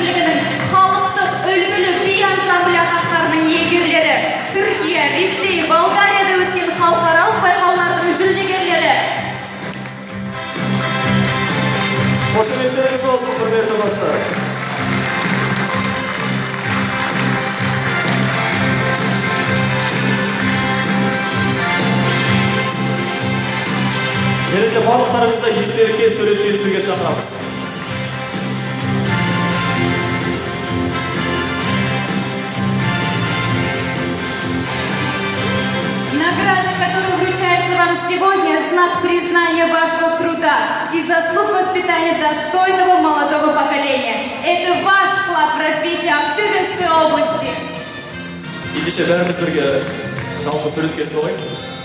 министрлігінің халықтық үлгілі би ансамблі атақтарының иегерлері, Түркия, Ресей, Болгарияда өткен халықаралық байқаулардың жүлдегерлері. Қошеметтеріңіз болсын, құрметті достар. Ендеше барлықтарыңызды естелікке суретке түсуге шақырамыз. Награда, которая вручается вам сегодня, знак признания вашего труда и заслуг воспитания достойного молодого поколения. Это ваш вклад в развитие Актюбинской области. Ендеше бәріміз бірге жалпы суретке түсейік.